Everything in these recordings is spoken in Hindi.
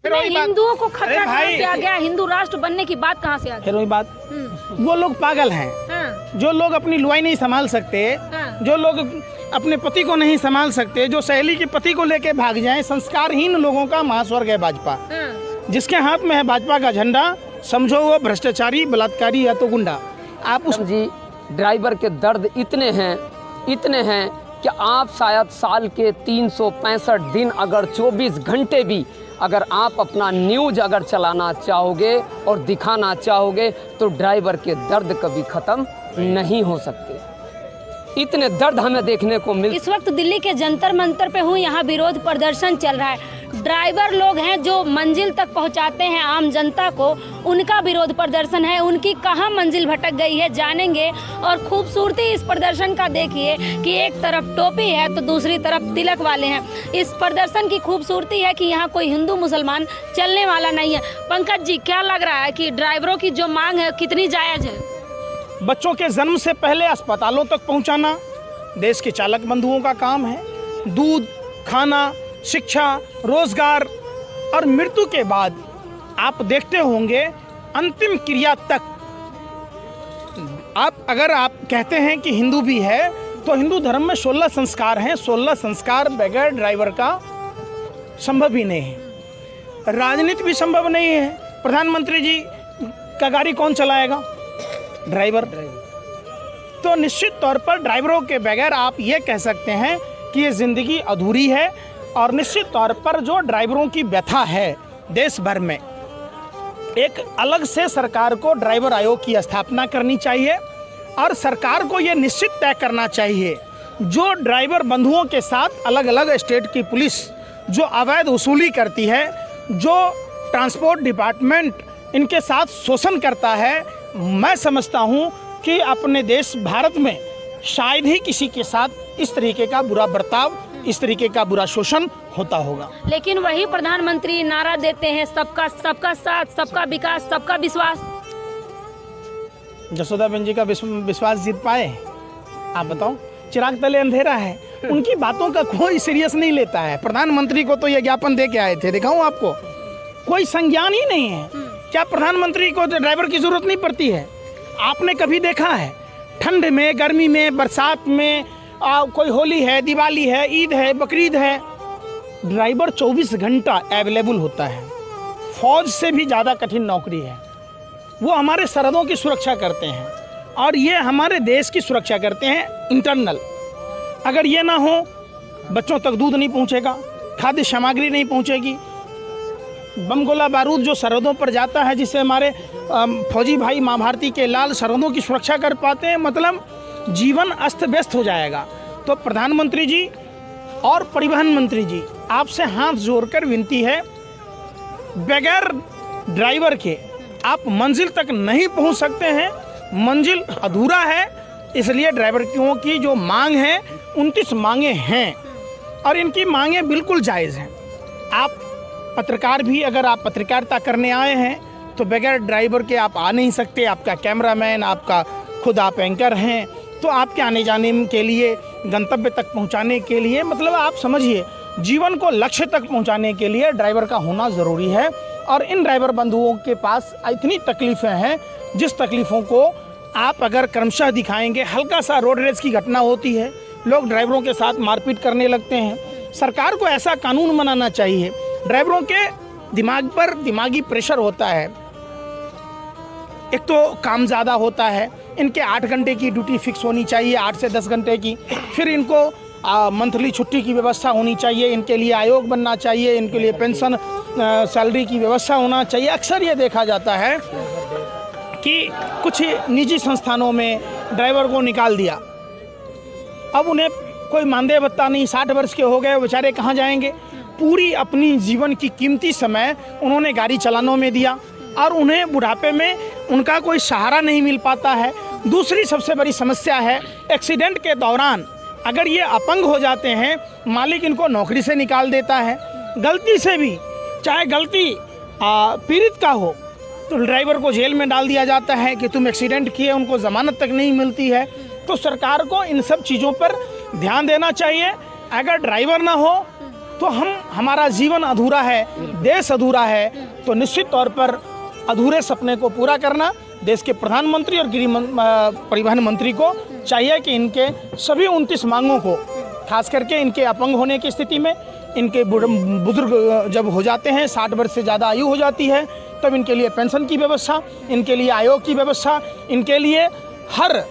हिंदुओं को खतरा कहाँ से आ गया? हिंदू राष्ट्र बनने की बात कहाँ से आ गई? फिर वही बात, वो लोग पागल हैं। हाँ। जो लोग अपनी लुआई नहीं संभाल सकते, हाँ। जो लोग अपने पति को नहीं संभाल सकते, जो सहेली के पति को लेके भाग जाएं, संस्कारहीन लोगों का महास्वर्ग है भाजपा। हाँ। जिसके हाथ में है भाजपा का झंडा, समझो वो भ्रष्टाचारी, बलात्कारी या तो गुंडा। आप उस जी ड्राइवर के दर्द इतने हैं कि आप शायद साल के 365 दिन अगर 24 घंटे भी अगर आप अपना न्यूज़ अगर चलाना चाहोगे और दिखाना चाहोगे तो ड्राइवर के दर्द कभी ख़त्म नहीं हो सकते। इतने दर्द हमें देखने को मिल। इस वक्त दिल्ली के जंतर मंतर पे हूँ, यहाँ विरोध प्रदर्शन चल रहा है। ड्राइवर लोग हैं जो मंजिल तक पहुँचाते हैं आम जनता को, उनका विरोध प्रदर्शन है। उनकी कहाँ मंजिल भटक गई है जानेंगे। और खूबसूरती इस प्रदर्शन का देखिए कि एक तरफ टोपी है तो दूसरी तरफ तिलक वाले हैं। इस प्रदर्शन की खूबसूरती है कि यहाँ कोई हिंदू मुसलमान चलने वाला नहीं है। पंकज जी, क्या लग रहा है कि ड्राइवरों की जो मांग है कितनी जायज़ है? बच्चों के जन्म से पहले अस्पतालों तक पहुंचाना देश के चालक बंधुओं का काम है। दूध, खाना, शिक्षा, रोजगार और मृत्यु के बाद आप देखते होंगे अंतिम क्रिया तक। अगर आप कहते हैं कि हिंदू भी है तो हिंदू धर्म में 16 संस्कार हैं। 16 संस्कार बगैर ड्राइवर का संभव ही नहीं है। राजनीति भी संभव नहीं है। प्रधानमंत्री जी का गाड़ी कौन चलाएगा? ड्राइवर। तो निश्चित तौर पर ड्राइवरों के बगैर आप ये कह सकते हैं कि ये ज़िंदगी अधूरी है। और निश्चित तौर पर जो ड्राइवरों की व्यथा है देश भर में, एक अलग से सरकार को ड्राइवर आयोग की स्थापना करनी चाहिए। और सरकार को ये निश्चित तय करना चाहिए जो ड्राइवर बंधुओं के साथ अलग अलग स्टेट की पुलिस जो अवैध वसूली करती है, जो ट्रांसपोर्ट डिपार्टमेंट इनके साथ शोषण करता है, मैं समझता हूँ कि अपने देश भारत में शायद ही किसी के साथ इस तरीके का बुरा बर्ताव, इस तरीके का बुरा शोषण होता होगा। लेकिन वही प्रधानमंत्री नारा देते हैं सबका साथ, सबका विकास, सबका विश्वास। जसोदाबेन जी का विश्वास जीत पाए? आप बताओ। चिराग तले अंधेरा है। उनकी बातों का कोई सीरियस नहीं लेता है। प्रधानमंत्री को तो ये ज्ञापन दे के आए थे, दिखाऊं आपको? कोई संज्ञान ही नहीं है। क्या प्रधानमंत्री को ड्राइवर की जरूरत नहीं पड़ती है? आपने कभी देखा है ठंड में, गर्मी में, बरसात में, कोई होली है, दिवाली है, ईद है, बकरीद है, ड्राइवर 24 घंटा अवेलेबल होता है। फौज से भी ज़्यादा कठिन नौकरी है। वो हमारे सरहदों की सुरक्षा करते हैं और ये हमारे देश की सुरक्षा करते हैं इंटरनल। अगर ये ना हो, बच्चों तक दूध नहीं पहुंचेगा, खाद्य सामग्री नहीं पहुंचेगी। बम गोला बारूद जो सरहदों पर जाता है, जिससे हमारे फौजी भाई माँ भारती के लाल सरहदों की सुरक्षा कर पाते हैं, मतलब जीवन अस्त व्यस्त हो जाएगा। तो प्रधानमंत्री जी और परिवहन मंत्री जी, आपसे हाथ जोड़कर विनती है, बगैर ड्राइवर के आप मंजिल तक नहीं पहुंच सकते हैं। मंजिल अधूरा है। इसलिए ड्राइवरों की जो मांग है, 29 मांगे हैं और इनकी मांगे बिल्कुल जायज़ हैं। आप पत्रकार भी, अगर आप पत्रकारिता करने आए हैं तो बगैर ड्राइवर के आप आ नहीं सकते। आपका कैमरामैन, आपका खुद आप एंकर हैं, तो आपके आने जाने के लिए, गंतव्य तक पहुंचाने के लिए, मतलब आप समझिए जीवन को लक्ष्य तक पहुंचाने के लिए ड्राइवर का होना ज़रूरी है। और इन ड्राइवर बंधुओं के पास इतनी तकलीफ़ें हैं, जिस तकलीफ़ों को आप अगर क्रमशः दिखाएंगे। हल्का सा रोड रेस की घटना होती है, लोग ड्राइवरों के साथ मारपीट करने लगते हैं। सरकार को ऐसा कानून बनाना चाहिए। ड्राइवरों के दिमाग पर दिमागी प्रेशर होता है। एक तो काम ज़्यादा होता है, इनके 8 घंटे की ड्यूटी फिक्स होनी चाहिए, 8 से 10 घंटे की। फिर इनको मंथली छुट्टी की व्यवस्था होनी चाहिए, इनके लिए आयोग बनना चाहिए, इनके लिए पेंशन सैलरी की व्यवस्था होना चाहिए। अक्सर ये देखा जाता है कि कुछ निजी संस्थानों में ड्राइवर को निकाल दिया, अब उन्हें कोई मानदेय भत्ता नहीं, 60 वर्ष के हो गए, बेचारे कहाँ जाएंगे? पूरी अपनी जीवन की कीमती समय उन्होंने गाड़ी चलानों में दिया और उन्हें बुढ़ापे में उनका कोई सहारा नहीं मिल पाता है। दूसरी सबसे बड़ी समस्या है, एक्सीडेंट के दौरान अगर ये अपंग हो जाते हैं, मालिक इनको नौकरी से निकाल देता है। गलती से भी, चाहे गलती पीड़ित का हो, तो ड्राइवर को जेल में डाल दिया जाता है कि तुम एक्सीडेंट किए, उनको ज़मानत तक नहीं मिलती है। तो सरकार को इन सब चीज़ों पर ध्यान देना चाहिए। अगर ड्राइवर ना हो तो हमारा जीवन अधूरा है, देश अधूरा है। तो निश्चित तौर पर अधूरे सपने को पूरा करना देश के प्रधानमंत्री और परिवहन मंत्री को चाहिए कि इनके सभी 29 मांगों को, खास करके इनके अपंग होने की स्थिति में, इनके बुजुर्ग जब हो जाते हैं, 60 वर्ष से ज़्यादा आयु हो जाती है, तब इनके लिए पेंशन की व्यवस्था, इनके लिए आयोग की व्यवस्था, इनके लिए हर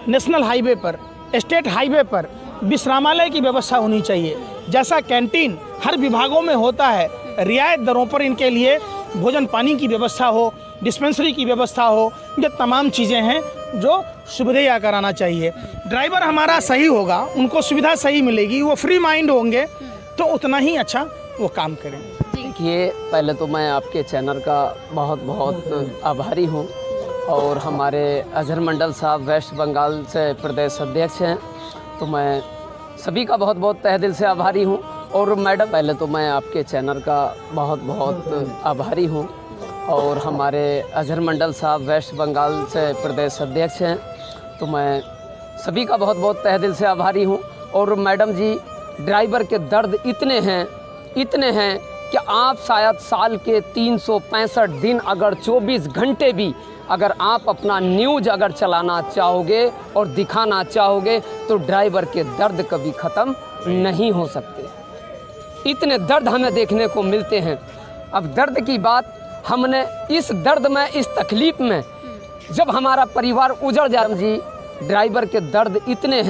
नेशनल हाईवे पर, स्टेट हाईवे पर विश्रामालय की व्यवस्था होनी चाहिए। जैसा कैंटीन हर विभागों में होता है, रियायत दरों पर इनके लिए भोजन पानी की व्यवस्था हो, डिस्पेंसरी की व्यवस्था हो, ये तमाम चीज़ें हैं जो सुविधा कराना चाहिए। ड्राइवर हमारा सही होगा, उनको सुविधा सही मिलेगी, वो फ्री माइंड होंगे, तो उतना ही अच्छा वो काम करें। देखिए, पहले तो मैं आपके चैनल का बहुत बहुत आभारी हूँ, और हमारे अजहर मंडल साहब वेस्ट बंगाल से प्रदेश अध्यक्ष हैं, तो मैं सभी का बहुत बहुत तहे दिल से आभारी हूँ। और मैडम, पहले तो मैं आपके चैनल का बहुत बहुत आभारी हूँ, और हमारे अजहर मंडल साहब वेस्ट बंगाल से प्रदेश अध्यक्ष हैं, तो मैं सभी का बहुत बहुत तहे दिल से आभारी हूँ। और मैडम जी, ड्राइवर के दर्द इतने हैं कि आप शायद साल के 365 दिन अगर 24 घंटे भी अगर आप अपना न्यूज़ अगर चलाना चाहोगे और दिखाना चाहोगे, तो ड्राइवर के दर्द कभी ख़त्म नहीं हो सकते। इतने दर्द हमें देखने को मिलते हैं। अब दर्द की बात, हमने इस दर्द में, इस तकलीफ़ में जब हमारा परिवार उजड़ जाए जी, ड्राइवर के दर्द इतने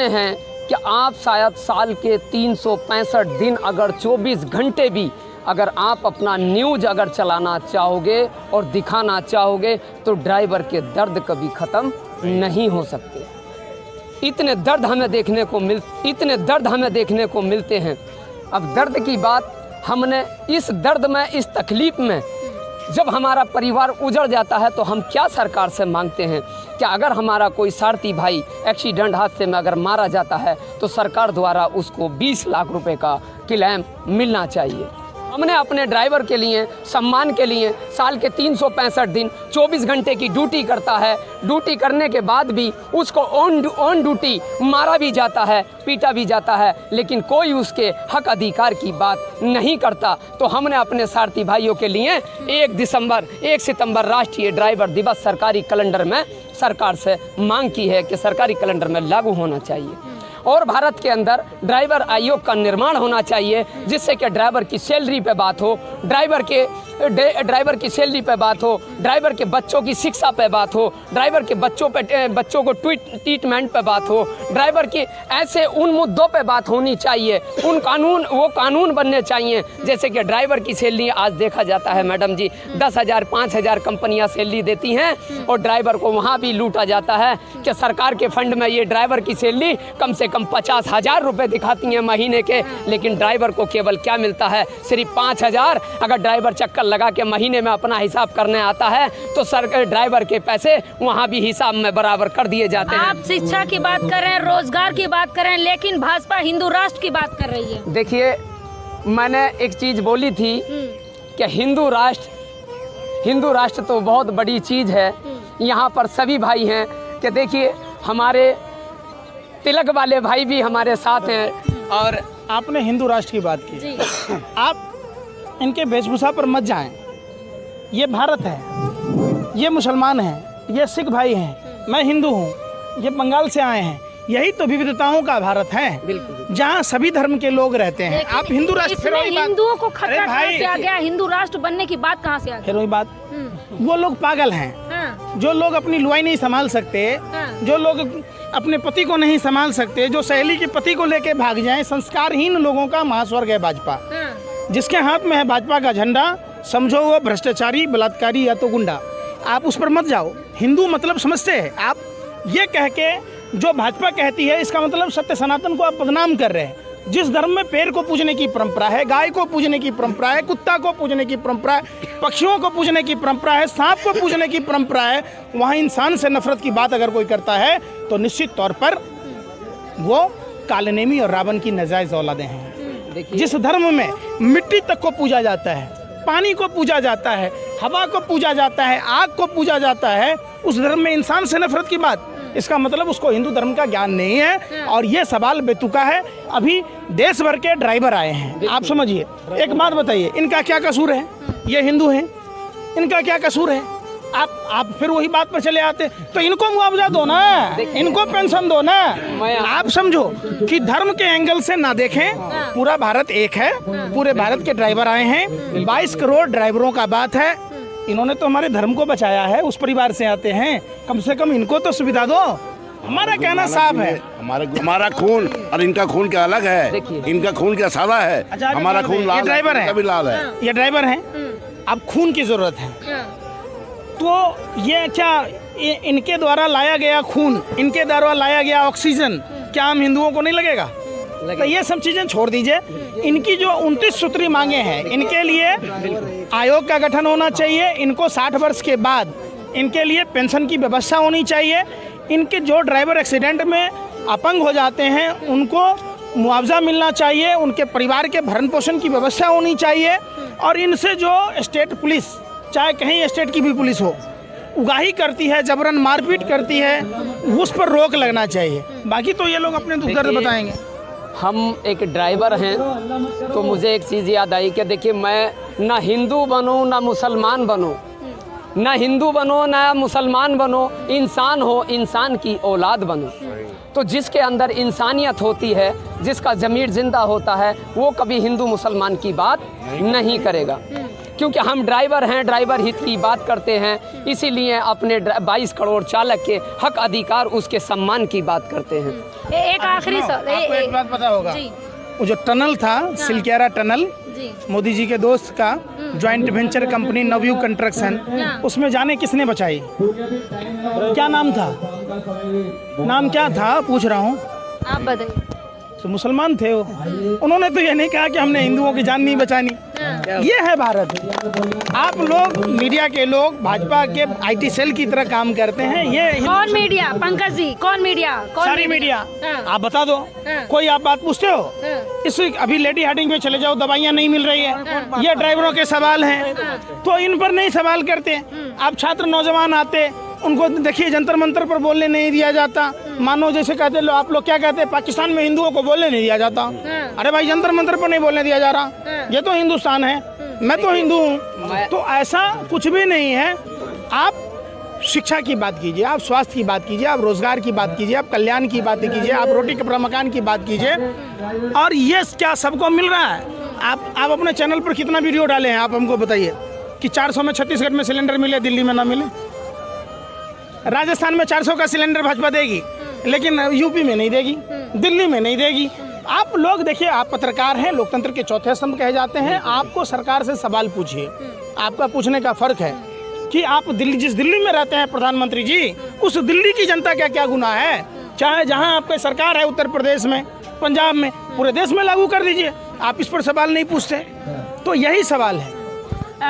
हैं कि आप शायद साल के 365 दिन अगर 24 घंटे भी अगर आप अपना न्यूज़ अगर चलाना चाहोगे और दिखाना चाहोगे, तो ड्राइवर के दर्द कभी ख़त्म नहीं हो सकते। इतने दर्द हमें देखने को मिलते हैं। अब दर्द की बात, हमने इस दर्द में, इस तकलीफ़ में जब हमारा परिवार उजड़ जाता है, तो हम क्या सरकार से मांगते हैं कि अगर हमारा कोई सारथी भाई एक्सीडेंट हादसे में अगर मारा जाता है, तो सरकार द्वारा उसको 20 लाख रुपए का क्लेम मिलना चाहिए। हमने अपने ड्राइवर के लिए, सम्मान के लिए साल के 365 दिन 24 घंटे की ड्यूटी करता है। ड्यूटी करने के बाद भी उसको ऑन ड्यूटी मारा भी जाता है, पीटा भी जाता है, लेकिन कोई उसके हक अधिकार की बात नहीं करता। तो हमने अपने सारथी भाइयों के लिए 1 सितंबर राष्ट्रीय ड्राइवर दिवस सरकारी कैलेंडर में सरकार से मांग की है कि सरकारी कैलेंडर में लागू होना चाहिए। और भारत के अंदर ड्राइवर आयोग का निर्माण होना चाहिए, जिससे कि ड्राइवर की सैलरी पे बात हो, ड्राइवर की सैलरी पे बात हो, ड्राइवर के बच्चों की शिक्षा पे बात हो, ड्राइवर के बच्चों को ट्रीटमेंट पे बात हो, ड्राइवर की ऐसे उन मुद्दों पे बात होनी चाहिए। वो कानून बनने चाहिए, जैसे कि ड्राइवर की सैलरी आज देखा जाता है मैडम जी, 10,000 5,000 कंपनियां सैलरी देती हैं, और ड्राइवर को वहाँ भी लूटा जाता है कि सरकार के फंड में ये ड्राइवर की सैलरी कम से कम 50,000 रुपये दिखाती हैं महीने के, लेकिन ड्राइवर को केवल क्या मिलता है, सिर्फ 5,000। अगर ड्राइवर चक्कर लगा के महीने में अपना हिसाब करने आता है, तो सरकार ड्राइवर के पैसे वहाँ भी हिसाब में बराबर कर दिए जाते हैं। आप शिक्षा की बात कर रहे हैं, रोजगार की बात कर रहे हैं, लेकिन भाजपा हिंदू राष्ट्र की बात कर रही है। देखिए, मैंने एक चीज़ बोली थी कि हिंदू राष्ट्र तो बहुत बड़ी चीज़ है। यहाँ पर सभी भाई हैं कि देखिए, हमारे तिलक वाले भाई भी हमारे साथ हैं। और आपने हिंदू राष्ट्र की बात की, आप इनके वेशभूषा पर मत जाएं। ये भारत है, ये मुसलमान हैं, ये सिख भाई हैं, मैं हिंदू हूँ, ये बंगाल से आए हैं। यही तो विविधताओं का भारत है, जहाँ सभी धर्म के लोग रहते हैं। आप हिंदू राष्ट्र, फिर वही बात, हिंदुओं को खतरा कहाँ से आ गया? हिंदू राष्ट्र बनने की बात कहाँ से आ गई? फिर वही बात, वो लोग पागल हैं, जो लोग अपनी लुआई नहीं संभाल सकते, जो लोग अपने पति को नहीं संभाल सकते, जो सहेली के पति को लेके भाग जाएं। संस्कारहीन लोगों का महास्वर्ग है भाजपा। जिसके हाथ में है भाजपा का झंडा, समझो वो भ्रष्टाचारी, बलात्कारी या तो गुंडा। आप उस पर मत जाओ। हिंदू मतलब समझते हैं आप? ये कह के जो भाजपा कहती है, इसका मतलब सत्य सनातन को आप बदनाम कर रहे हैं। जिस धर्म में पेड़ को पूजने की परंपरा है, गाय को पूजने की परंपरा है, कुत्ता को पूजने की परंपरा है, पक्षियों को पूजने की परंपरा है, सांप को पूजने की परंपरा है, वहाँ इंसान से नफरत की बात अगर कोई करता है, तो निश्चित तौर पर वो कालनेमी और रावण की नाजायज औलादें हैं। जिस धर्म में मिट्टी तक को पूजा जाता है, पानी को पूजा जाता है, हवा को पूजा जाता है, आग को पूजा जाता है, उस धर्म में इंसान से नफरत की बात, इसका मतलब उसको हिंदू धर्म का ज्ञान नहीं है। और ये सवाल बेतुका है। अभी देश भर के ड्राइवर आए हैं, आप समझिए। एक बात बताइए, इनका क्या कसूर है? ये हिंदू हैं, इनका क्या कसूर है? आप फिर वही बात पर चले आते, तो इनको मुआवजा दो ना, इनको पेंशन दो ना। आप समझो कि धर्म के एंगल से ना देखें, पूरा भारत एक है, पूरे भारत के ड्राइवर आए हैं, 22 करोड़ ड्राइवरों का बात है। इन्होंने तो हमारे धर्म को बचाया है, उस परिवार से आते हैं, कम से कम इनको तो सुविधा दो। हमारा कहना साफ है, हमारा खून और इनका खून क्या अलग है, इनका खून क्या सादा है, हमारा खून लाल, ड्राइवर है, कभी लाल है, ये ड्राइवर हैं। अब खून की जरूरत है, तो ये क्या इनके द्वारा लाया गया खून, इनके द्वारा लाया गया ऑक्सीजन क्या हम हिंदुओं को नहीं लगेगा? तो ये सब चीजें छोड़ दीजिए। इनकी जो 29 सूत्री मांगे हैं, इनके लिए आयोग का गठन होना चाहिए। इनको 60 वर्ष के बाद इनके लिए पेंशन की व्यवस्था होनी चाहिए। इनके जो ड्राइवर एक्सीडेंट में अपंग हो जाते हैं उनको मुआवजा मिलना चाहिए, उनके परिवार के भरण पोषण की व्यवस्था होनी चाहिए। और इनसे जो स्टेट पुलिस, चाहे कहीं स्टेट की भी पुलिस हो, उगाही करती है, जबरन मारपीट करती है, उस पर रोक लगना चाहिए। बाकी तो ये लोग अपने दुख दर्द बताएंगे। हम एक ड्राइवर हैं तो मुझे एक चीज़ याद आई कि देखिए, मैं ना हिंदू बनूं ना मुसलमान बनूं, ना हिंदू बनो ना मुसलमान बनो, इंसान हो, इंसान की औलाद बनो। तो जिसके अंदर इंसानियत होती है, जिसका ज़मीर जिंदा होता है, वो कभी हिंदू मुसलमान की बात नहीं करेगा। क्योंकि हम ड्राइवर हैं, ड्राइवर हित की बात करते हैं, इसीलिए अपने 22 करोड़ चालक के हक अधिकार, उसके सम्मान की बात करते हैं। एक आखिरी सवाल, आपको एक बात पता होगा, जी। वो जो टनल था, सिलक्यारा टनल, जी। मोदी जी के दोस्त का जॉइंट वेंचर कंपनी नवयू कंस्ट्रक्शन, उसमें जाने किसने बचाई? क्या नाम था? नाम क्या था पूछ रहा हूँ। आप बताइए। तो मुसलमान थे वो, उन्होंने तो ये नहीं कहा कि हमने हिंदुओं की जान नहीं बचानी। ये है भारत। आप लोग मीडिया के लोग भाजपा के IT सेल की तरह काम करते हैं। ये कौन मीडिया? पंकज जी, कौन मीडिया? कौन सारी मीडिया। आप बता दो, कोई आप बात पूछते हो? इस अभी लेडी हार्डिंग पे चले जाओ, दवाइयाँ नहीं मिल रही है, ये ड्राइवरों के सवाल हैं, तो इन पर नहीं सवाल करते। आप छात्र नौजवान आते, उनको देखिए जंतर मंतर पर बोलने नहीं दिया जाता। मानो जैसे कहते लो, आप लोग क्या कहते हैं, पाकिस्तान में हिंदुओं को बोलने नहीं दिया जाता। अरे भाई, जंतर मंतर पर नहीं बोलने दिया जा रहा, ये तो हिंदुस्तान है, मैं तो हिंदू हूँ। तो ऐसा कुछ भी नहीं है। आप शिक्षा की बात कीजिए, आप स्वास्थ्य की बात कीजिए, आप रोजगार की बात कीजिए, आप कल्याण की बात कीजिए, आप रोटी कपड़ा मकान की बात कीजिए। और ये क्या सबको मिल रहा है? आप अपने चैनल पर कितना वीडियो डाले हैं, आप हमको बताइए कि 400 में छत्तीसगढ़ में सिलेंडर मिले, दिल्ली में ना मिले। राजस्थान में 400 का सिलेंडर भाजपा देगी, लेकिन यूपी में नहीं देगी, दिल्ली में नहीं देगी। आप लोग देखिए, आप पत्रकार हैं, लोकतंत्र के चौथे स्तंभ कहे जाते हैं। आपको सरकार से सवाल पूछिए। आपका पूछने का फर्क है कि आप जिस दिल्ली में रहते हैं प्रधानमंत्री जी, उस दिल्ली की जनता का क्या गुनाह है? चाहे जहां आपकी सरकार है, उत्तर प्रदेश में, पंजाब में, पूरे देश में लागू कर दीजिए। आप इस पर सवाल नहीं पूछते। तो यही सवाल है।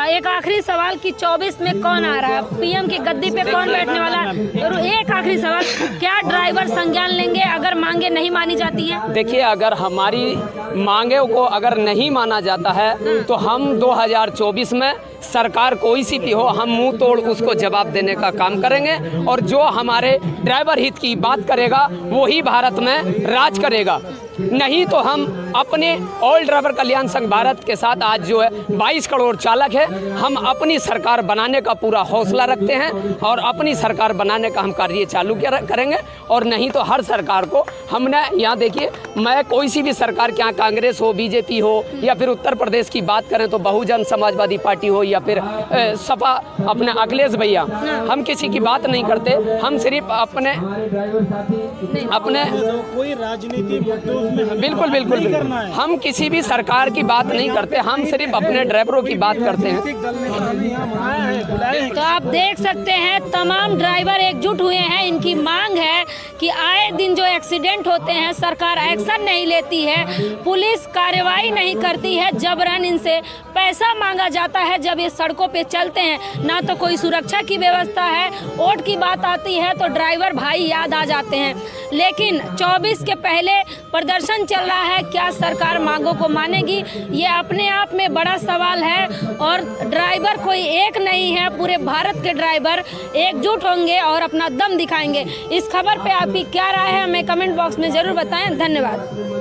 एक आखिरी सवाल कि 24 में कौन आ रहा है, PM की गद्दी पे कौन बैठने वाला है? और एक आखिरी सवाल, क्या ड्राइवर संज्ञान लेंगे अगर मांगे नहीं मानी जाती है? देखिए, अगर हमारी मांगे को अगर नहीं माना जाता है तो हम 2024 में सरकार कोई सी भी हो, हम मुंह तोड़ उसको जवाब देने का काम करेंगे। और जो हमारे ड्राइवर हित की बात करेगा वही भारत में राज करेगा। नहीं तो हम अपने ऑल ड्राइवर कल्याण संघ भारत के साथ आज जो है 22 करोड़ चालक है, हम अपनी सरकार बनाने का पूरा हौसला रखते हैं और अपनी सरकार बनाने का हम कार्य चालू करेंगे। और नहीं तो हर सरकार को हमने, यहाँ देखिए, मैं कोई सी भी सरकार, क्या कांग्रेस हो, BJP हो, या फिर उत्तर प्रदेश की बात करें तो बहुजन समाजवादी पार्टी हो, या फिर सपा अपने अखिलेश भैया, हम किसी की बात नहीं करते। हम सिर्फ अपने कोई राजनीति बिल्कुल बिल्कुल हम किसी भी सरकार की बात नहीं करते, हम सिर्फ अपने ड्राइवरों की बात करते हैं। तो आप देख सकते हैं, तमाम ड्राइवर एकजुट हुए हैं। इनकी मांग है कि आए दिन जो एक्सीडेंट होते हैं, सरकार एक्शन नहीं लेती है, पुलिस कार्रवाई नहीं करती है, जबरन इनसे पैसा मांगा जाता है। जब ये सड़कों पे चलते हैं, ना तो कोई सुरक्षा की व्यवस्था है, वोट की बात आती है तो ड्राइवर भाई याद आ जाते हैं। लेकिन 24 के पहले प्रदर्शन चल रहा है, क्या सरकार मांगों को मानेगी? ये अपने आप में बड़ा सवाल है। और ड्राइवर कोई एक नहीं है, पूरे भारत के ड्राइवर एकजुट होंगे और अपना दम दिखाएंगे। इस खबर पे आपकी क्या राय है, हमें कमेंट बॉक्स में ज़रूर बताएं। धन्यवाद।